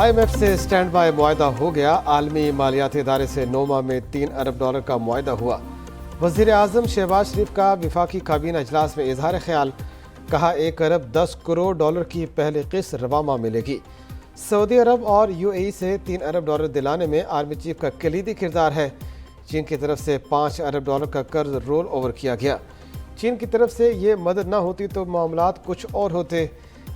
IMF سے stand by معاہدہ ہو گیا۔ عالمی مالیاتی ادارے سے 9 ماہ میں $3 ارب کا معاہدہ ہوا۔ وزیر اعظم شہباز شریف کا وفاقی کابینہ اجلاس میں اظہار خیال، کہا $1 ارب 10 کروڑ کی پہلی قسط رواں ماہ ملے گی۔ سعودی عرب اور UAE سے $3 ارب دلانے میں آرمی چیف کا کلیدی کردار ہے۔ چین کی طرف سے $5 ارب کا قرض رول اوور کیا گیا۔ چین کی طرف سے یہ مدد نہ ہوتی تو معاملات کچھ اور ہوتے۔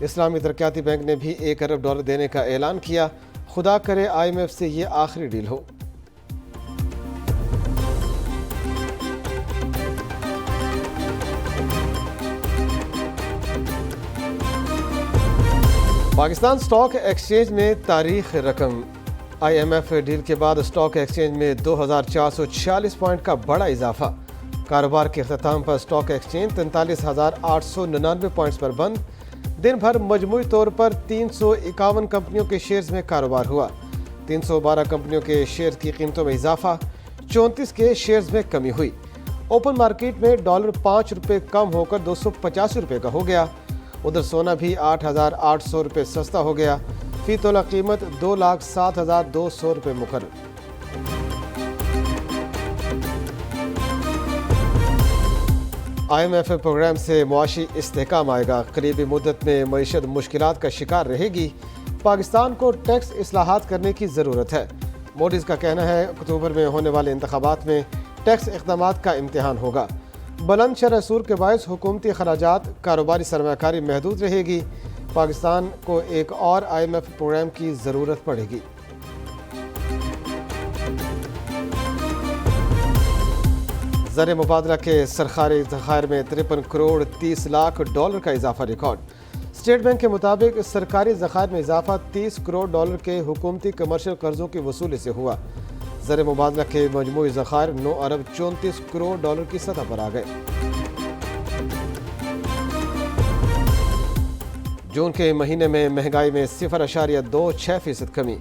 اسلامی ترقیاتی بینک نے بھی $1 ارب دینے کا اعلان کیا۔ خدا کرے IMF سے یہ آخری ڈیل ہو۔ پاکستان سٹاک ایکسچینج میں تاریخ رقم۔ IMF ڈیل کے بعد سٹاک ایکسچینج میں 2446 پوائنٹ کا بڑا اضافہ۔ کاروبار کے اختتام پر سٹاک ایکسچینج 43,899 پوائنٹس پر بند۔ دن بھر مجموعی طور پر 351 کمپنیوں کے شیئرز میں کاروبار ہوا۔ 312 کمپنیوں کے شیئر کی قیمتوں میں اضافہ، 34 کے شیئرز میں کمی ہوئی۔ اوپن مارکیٹ میں ڈالر $5 کم ہو کر $285 کا ہو گیا۔ ادھر سونا بھی $8,800 سستا ہو گیا۔ فی تولہ قیمت $2,07,200 مقرر۔ IMF پروگرام سے معاشی استحکام آئے گا۔ قریبی مدت میں معیشت مشکلات کا شکار رہے گی۔ پاکستان کو ٹیکس اصلاحات کرنے کی ضرورت ہے۔ موڈیز کا کہنا ہے اکتوبر میں ہونے والے انتخابات میں ٹیکس اقدامات کا امتحان ہوگا۔ بلند شرح سود کے باعث حکومتی اخراجات، کاروباری سرمایہ کاری محدود رہے گی۔ پاکستان کو ایک اور IMF پروگرام کی ضرورت پڑے گی۔ زر مبادلہ کے سرکاری ذخائر میں 53 کروڑ 30 لاکھ ڈالر کا اضافہ ریکارڈ۔ اسٹیٹ بینک کے مطابق سرکاری ذخائر میں اضافہ 30 کروڑ ڈالر کے حکومتی کمرشل قرضوں کی وصولی سے ہوا۔ زر مبادلہ کے مجموعی ذخائر 9 ارب 34 کروڑ ڈالر کی سطح پر آ گئے۔ جون کے مہینے میں مہنگائی میں 0.26% کمی۔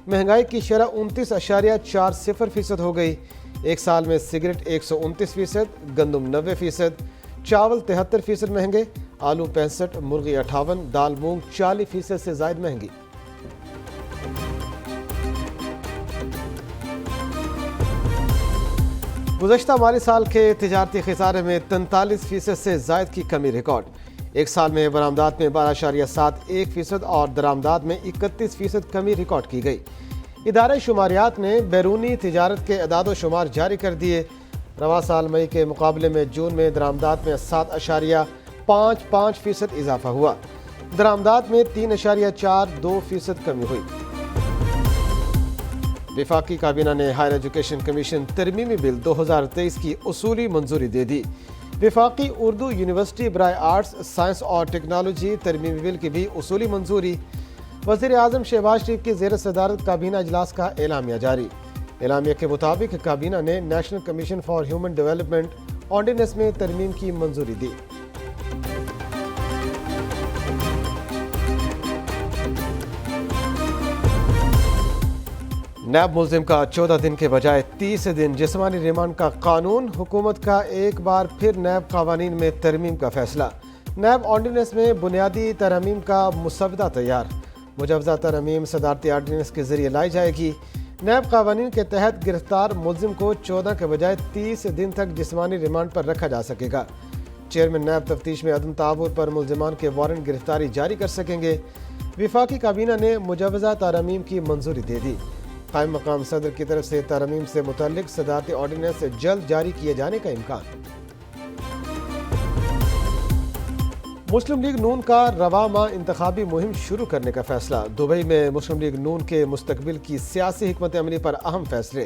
مہنگائی کی شرح 29.40% ہو گئی۔ ایک سال میں سگریٹ 129%، گندم 90%، چاول 73% مہنگے، آلو 65%، مرغی 58%، دال مونگ 40% سے زائد مہنگی۔ گزشتہ مالی سال کے تجارتی خسارے میں 43% سے زائد کی کمی ریکارڈ۔ ایک سال میں برآمدات میں 12.71% اور درآمدات میں 31% کمی ریکارڈ کی گئی۔ ادارہ شماریات نے بیرونی تجارت کے اعداد و شمار جاری کر دیے۔ رواں سال مئی کے مقابلے میں جون میں درآمدات میں 7.55% اضافہ ہوا۔ درآمدات میں 3.42% کمی ہوئی۔ وفاقی کابینہ نے ہائر ایجوکیشن کمیشن ترمیمی بل 2023 کی اصولی منظوری دے دی۔ وفاقی اردو یونیورسٹی برائے آرٹس، سائنس اور ٹیکنالوجی ترمیمی بل کی بھی اصولی منظوری۔ وزیر اعظم شہباز شریف کی زیر صدارت کابینہ اجلاس کا اعلامیہ جاری۔ اعلامیہ کے مطابق کابینہ نے national commission for human development ordinance میں ترمیم کی منظوری دی۔ نیب ملزم کا 14 دن کے بجائے 30 دن جسمانی ریمانڈ کا قانون۔ حکومت کا ایک بار پھر نیب قوانین میں ترمیم کا فیصلہ۔ نیب آرڈیننس میں بنیادی ترامیم کا مسودہ تیار۔ مجوزہ ترمیم صدارتی آرڈیننس کے ذریعے لائی جائے گی۔ نیب قوانین کے تحت گرفتار ملزم کو 14 کے بجائے 30 دن تک جسمانی ریمانڈ پر رکھا جا سکے گا۔ چیئرمین نیب تفتیش میں عدم تعاون پر ملزمان کے وارنٹ گرفتاری جاری کر سکیں گے۔ وفاقی کابینہ نے مجوزہ ترامیم کی منظوری دے دی۔ قائم مقام صدر کی طرف سے ترامیم سے متعلق صدارتی آرڈیننس جلد جاری کیے جانے کا امکان۔ مسلم لیگ نون کا رواں ماہ انتخابی مہم شروع کرنے کا فیصلہ۔ دبئی میں مسلم لیگ نون کے مستقبل کی سیاسی حکمت عملی پر اہم فیصلے۔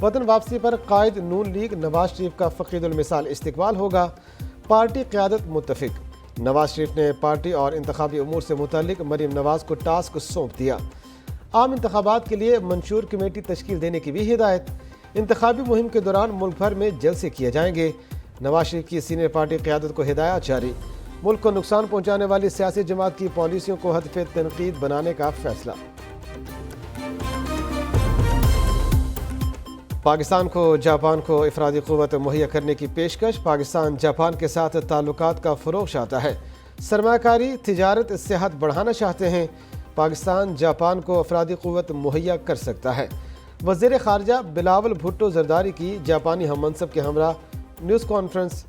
وطن واپسی پر قائد نون لیگ نواز شریف کا فقید المثال استقبال ہوگا۔ پارٹی قیادت متفق۔ نواز شریف نے پارٹی اور انتخابی امور سے متعلق مریم نواز کو ٹاسک سونپ دیا۔ عام انتخابات کے لیے منشور کمیٹی تشکیل دینے کی بھی ہدایت۔ انتخابی مہم کے دوران ملک بھر میں جلسے کیے جائیں گے۔ نواز شریف کی سینئر پارٹی قیادت کو ہدایات جاری۔ ملک کو نقصان پہنچانے والی سیاسی جماعت کی پالیسیوں کو ہدف تنقید بنانے کا فیصلہ۔ پاکستان کو جاپان کو افرادی قوت مہیا کرنے کی پیشکش۔ پاکستان جاپان کے ساتھ تعلقات کا فروغ چاہتا ہے۔ سرمایہ کاری، تجارت، صحت بڑھانا چاہتے ہیں۔ پاکستان جاپان کو افرادی قوت مہیا کر سکتا ہے۔ وزیر خارجہ بلاول بھٹو زرداری کی جاپانی ہم منصب کے ہمراہ نیوز کانفرنس۔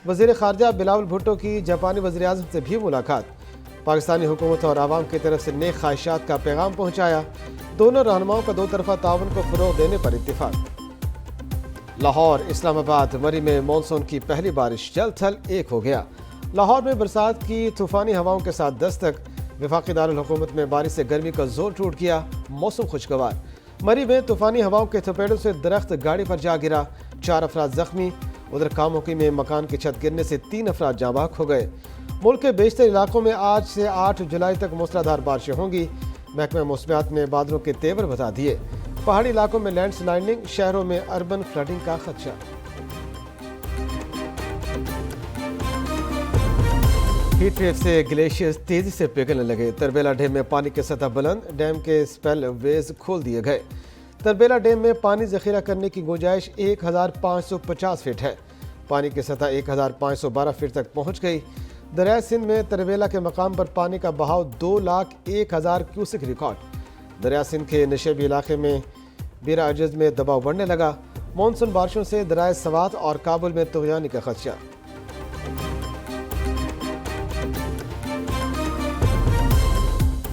وزیر خارجہ بلاول بھٹو کی جاپانی وزیر اعظم سے بھی ملاقات۔ پاکستانی حکومت اور عوام کی طرف سے نیک خواہشات کا پیغام پہنچایا۔ دونوں رہنماؤں کا دو طرفہ تعاون کو فروغ دینے پر اتفاق۔ لاہور، اسلام آباد، مری میں مانسون کی پہلی بارش، جل تھل ایک ہو گیا۔ لاہور میں برسات کی طوفانی ہواؤں کے ساتھ دستک، وفاقی دارالحکومت میں بارش سے گرمی کا زور ٹوٹ گیا، موسم خوشگوار۔ مری میں طوفانی ہواؤں کے تھپیڑوں سے درخت گاڑی پر جا گرا، 4 افراد زخمی۔ ادھر کاموکی میں مکان کی چھت گرنے سے 3 افراد جاں بحق ہو گئے۔ ملک کے بیشتر علاقوں میں آج سے 8 جولائی تک موسلادھار بارشیں ہوں گی۔ محکمہ موسمیات نے بادلوں کے تیور بتا دیے۔ پہاڑی علاقوں میں لینڈ سلائڈنگ، شہروں میں اربن فلڈنگ کا خدشہ۔ ہیٹ ویو سے گلیشیئرز تیزی سے پگھلنے لگے۔ تربیلا ڈیم میں پانی کی سطح بلند، ڈیم کے سپیل ویز کھول دیے گئے۔ تربیلا ڈیم میں پانی ذخیرہ کرنے کی گنجائش 1550 فٹ ہے۔ پانی کی سطح 1512 فٹ تک پہنچ گئی۔ دریائے سندھ میں تربیلا کے مقام پر پانی کا بہاؤ 2,01,000 کیوسک ریکارڈ۔ دریائے سندھ کے نشیبی علاقے میں بیرا اجز میں دباؤ بڑھنے لگا۔ مانسون بارشوں سے دریائے سوات اور کابل میں طغیانی کا خدشہ۔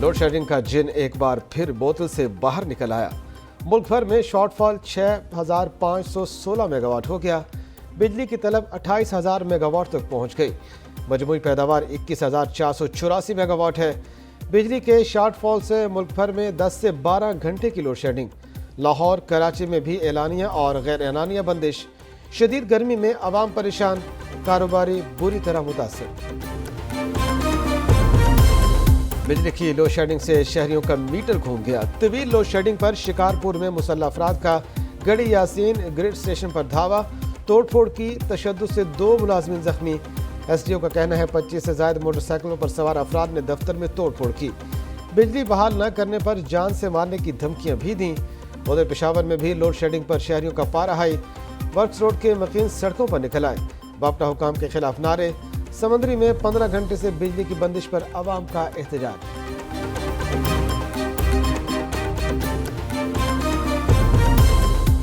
لوڈ شیڈنگ کا جن ایک بار پھر بوتل سے باہر نکل آیا۔ ملک بھر میں شارٹ فال 6,516 میگا واٹ ہو گیا۔ بجلی کی طلب 28,000 میگا واٹ تک پہنچ گئی۔ مجموعی پیداوار 21,484 میگا واٹ ہے۔ بجلی کے شارٹ فال سے ملک بھر میں 10 سے 12 گھنٹے کی لوڈ شیڈنگ۔ لاہور، کراچی میں بھی اعلانیہ اور غیر اعلانیہ بندش۔ شدید گرمی میں عوام پریشان، کاروباری بری طرح متاثر۔ بجلی کی لوڈ شیڈنگ سے شہریوں کا میٹر گھوم گیا۔ طویل لوڈ شیڈنگ پر شکارپور میں مسلح افراد کا گڑھی یاسین گریڈ اسٹیشن پر دھاوا، توڑ پھوڑ کی، تشدد سے 2 ملازمین زخمی۔ ایس ڈی او کا کہنا ہے 25 سے زائد موٹر سائیکلوں پر سوار افراد نے دفتر میں توڑ پھوڑ کی۔ بجلی بحال نہ کرنے پر جان سے مارنے کی دھمکیاں بھی دیں۔ ادھر پشاور میں بھی لوڈ شیڈنگ پر شہریوں کا پارا ہائی، ورکس روڈ کے مکین سڑکوں پر نکل آئے، باپٹا حکام کے خلاف نعرے۔ سمندری میں 15 گھنٹے سے بجلی کی بندش پر عوام کا احتجاج۔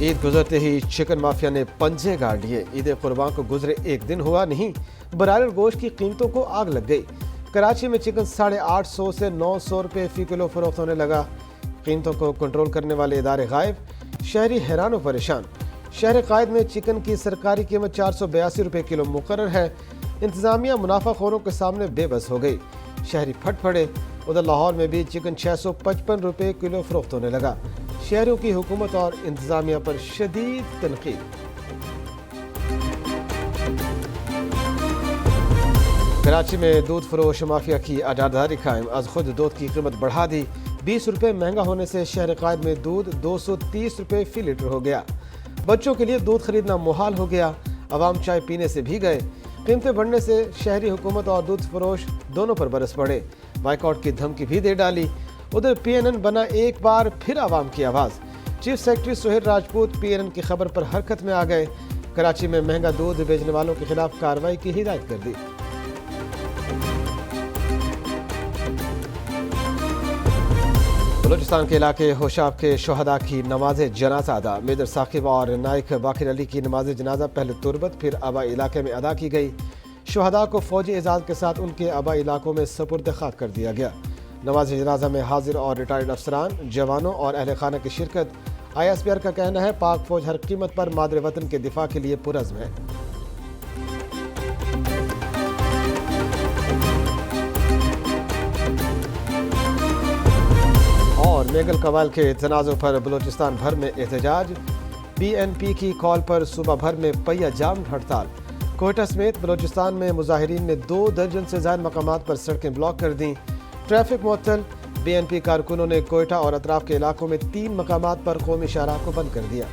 عید گزرتے ہی چکن مافیا نے پنجے گاڑ لیے۔ عید قربان کو گزرے ایک دن ہوا نہیں، برائلر گوشت کی قیمتوں کو آگ لگ گئی۔ کراچی میں چکن 850 سے 900 روپے فی کلو فروخت ہونے لگا۔ قیمتوں کو کنٹرول کرنے والے ادارے غائب، شہری حیران و پریشان۔ شہر قائد میں چکن کی سرکاری قیمت 482 روپے کلو مقرر ہے۔ انتظامیہ منافع خوروں کے سامنے بے بس ہو گئی، شہری پھٹ پڑے۔ ادھر لاہور میں بھی چکن 655 روپے کلو فروخت ہونے لگا۔ شہریوں کی حکومت اور انتظامیہ پر شدید تنقید۔ کراچی میں دودھ فروش مافیا کی اڈاداری قائم، از خود دودھ کی قیمت بڑھا دی۔ 20 روپے مہنگا ہونے سے شہر قائد میں دودھ 230 روپے فی لیٹر ہو گیا۔ بچوں کے لیے دودھ خریدنا محال ہو گیا، عوام چائے پینے سے بھی گئے۔ قیمتیں بڑھنے سے شہری حکومت اور دودھ فروش دونوں پر برس پڑے، بائیکاٹ کی دھمکی بھی دے ڈالی۔ ادھر پی این این بنا ایک بار پھر عوام کی آواز۔ چیف سیکرٹری سہیل راجپوت پی این این کی خبر پر حرکت میں آ گئے۔ کراچی میں مہنگا دودھ بیچنے والوں کے خلاف کارروائی کی ہدایت کر دی۔ بلوچستان کے علاقے ہوشاب کے شہداء کی نماز جنازہ ادا۔ میجر ثاقب اور نائک باقر علی کی نماز جنازہ پہلے تربت پھر آبائی علاقے میں ادا کی گئی۔ شہداء کو فوجی اعزاز کے ساتھ ان کے آبائی علاقوں میں سپرد خاک کر دیا گیا۔ نماز جنازہ میں حاضر اور ریٹائرڈ افسران، جوانوں اور اہل خانہ کی شرکت۔ آئی ایس پی آر کا کہنا ہے پاک فوج ہر قیمت پر مادر وطن کے دفاع کے لیے پرعزم ہے۔ اور میگل قبائل کے تنازع پر بلوچستان بھر میں احتجاج۔ بی این پی کی کال پر صوبہ بھر میں پہیہ جام ہڑتال۔ کوئٹہ سمیت بلوچستان میں مظاہرین نے 2 درجن سے زائد مقامات پر سڑکیں بلاک کر دیں، ٹریفک معطل۔ بی این پی کارکنوں نے کوئٹہ اور اطراف کے علاقوں میں 3 مقامات پر قومی شاہراہ کو بند کر دیا۔